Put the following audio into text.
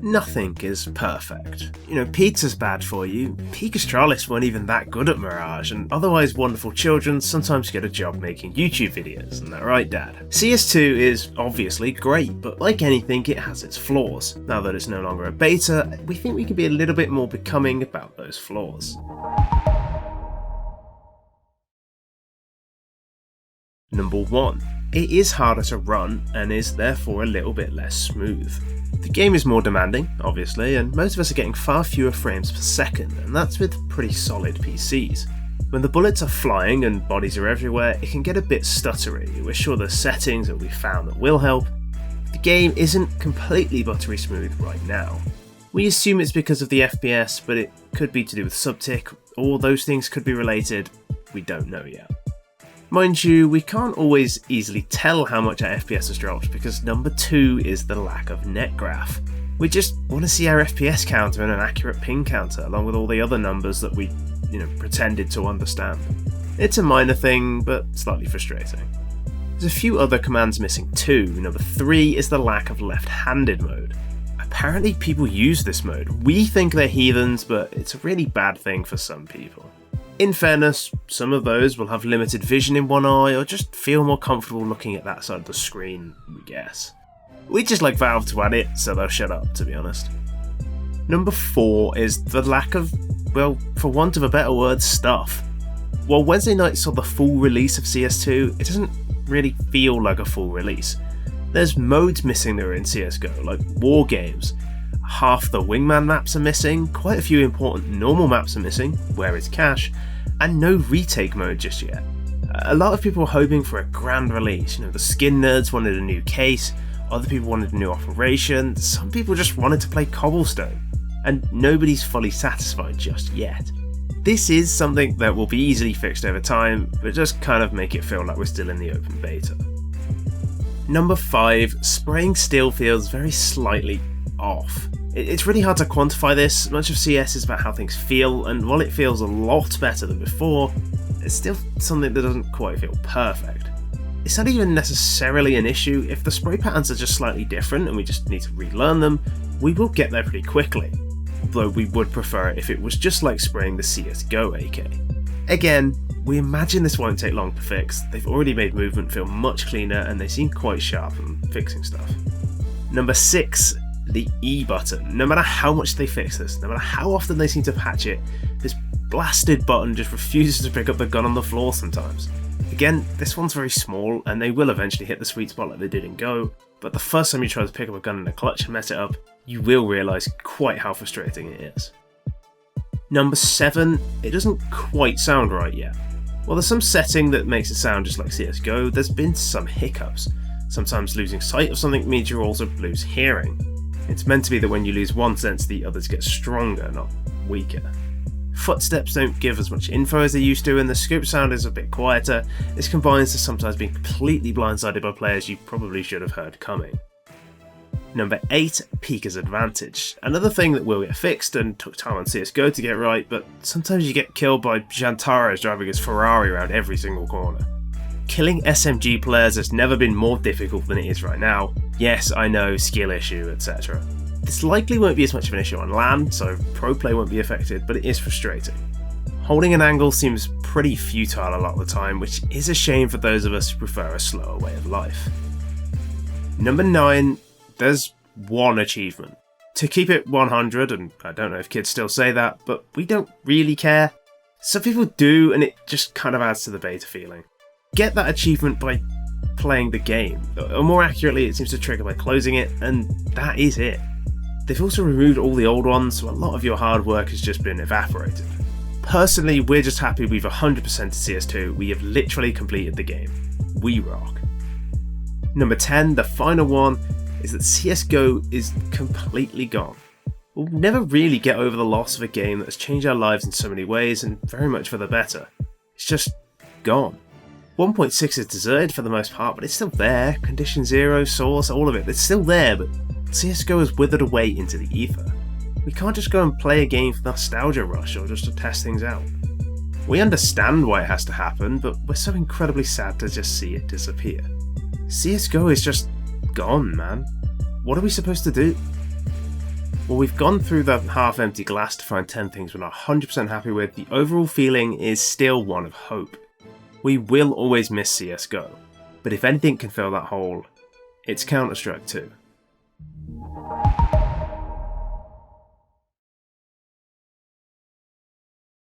Nothing is perfect. Pizza's bad for you, Pika Stralis weren't even that good at Mirage, and otherwise wonderful children sometimes get a job making YouTube videos, isn't that right, Dad? CS2 is obviously great, but like anything, it has its flaws. Now that it's no longer a beta, we think we can be a little bit more becoming about those flaws. Number 1. It is harder to run and is therefore a little bit less smooth. The game is more demanding, obviously, and most of us are getting far fewer frames per second, and that's with pretty solid PCs. When the bullets are flying and bodies are everywhere, it can get a bit stuttery. We're sure there's settings that we found that will help. The game isn't completely buttery smooth right now. We assume it's because of the FPS, but it could be to do with subtick, or those things could be related. We don't know yet. Mind you, we can't always easily tell how much our FPS has dropped because number 2 is the lack of net graph. We just want to see our FPS counter and an accurate ping counter along with all the other numbers that we, pretended to understand. It's a minor thing, but slightly frustrating. There's a few other commands missing too. Number 3 is the lack of left-handed mode. Apparently people use this mode. We think they're heathens, but it's a really bad thing for some people. In fairness, some of those will have limited vision in one eye or just feel more comfortable looking at that side of the screen, we guess. We just like Valve to add it, so they'll shut up, to be honest. Number 4 is the lack of, well, for want of a better word, stuff. While Wednesday night saw the full release of CS2, it doesn't really feel like a full release. There's modes missing that are in CSGO, like war games. Half the wingman maps are missing, quite a few important normal maps are missing, where is cash, and no retake mode just yet. A lot of people were hoping for a grand release. The skin nerds wanted a new case, other people wanted a new operation, some people just wanted to play Cobblestone, and nobody's fully satisfied just yet. This is something that will be easily fixed over time, but just kind of make it feel like we're still in the open beta. Number 5, spraying still feels very slightly off. It's really hard to quantify this. Much of CS is about how things feel, and while it feels a lot better than before, it's still something that doesn't quite feel perfect. It's not even necessarily an issue. If the spray patterns are just slightly different and we just need to relearn them, we will get there pretty quickly. Though we would prefer it if it was just like spraying the CSGO AK. Again, we imagine this won't take long to fix. They've already made movement feel much cleaner and they seem quite sharp in fixing stuff. Number 6. The E button. No matter how much they fix this, no matter how often they seem to patch it, this blasted button just refuses to pick up the gun on the floor sometimes. Again, this one's very small and they will eventually hit the sweet spot like they did in Go, but the first time you try to pick up a gun in a clutch and mess it up, you will realise quite how frustrating it is. Number 7, it doesn't quite sound right yet. While there's some setting that makes it sound just like CSGO, there's been some hiccups. Sometimes losing sight of something means you also lose hearing. It's meant to be that when you lose one sense, the others get stronger, not weaker. Footsteps don't give as much info as they used to, and the scope sound is a bit quieter. This combines to sometimes being completely blindsided by players you probably should have heard coming. Number 8, Pika's advantage. Another thing that will get fixed and took time on CSGO to get right, but sometimes you get killed by Jantaros driving his Ferrari around every single corner. Killing SMG players has never been more difficult than it is right now. Yes, I know, skill issue, etc. This likely won't be as much of an issue on LAN, so pro play won't be affected, but it is frustrating. Holding an angle seems pretty futile a lot of the time, which is a shame for those of us who prefer a slower way of life. Number 9, there's one achievement. To keep it 100, and I don't know if kids still say that, but we don't really care. Some people do, and it just kind of adds to the beta feeling. Get that achievement by playing the game, or more accurately it seems to trigger by closing it, and that is it. They've also removed all the old ones, so a lot of your hard work has just been evaporated. Personally, we're just happy we've 100% to CS2, we have literally completed the game. We rock. Number 10, the final one, is that CSGO is completely gone. We'll never really get over the loss of a game that has changed our lives in so many ways, and very much for the better. It's just gone. 1.6 is deserted for the most part, but it's still there. Condition 0, Source, all of it, it's still there, but CSGO has withered away into the ether. We can't just go and play a game for nostalgia rush or just to test things out. We understand why it has to happen, but we're so incredibly sad to just see it disappear. CSGO is just gone, man. What are we supposed to do? While we've gone through the half-empty glass to find 10 things we're not 100% happy with, the overall feeling is still one of hope. We will always miss CSGO, but if anything can fill that hole, it's Counter-Strike 2.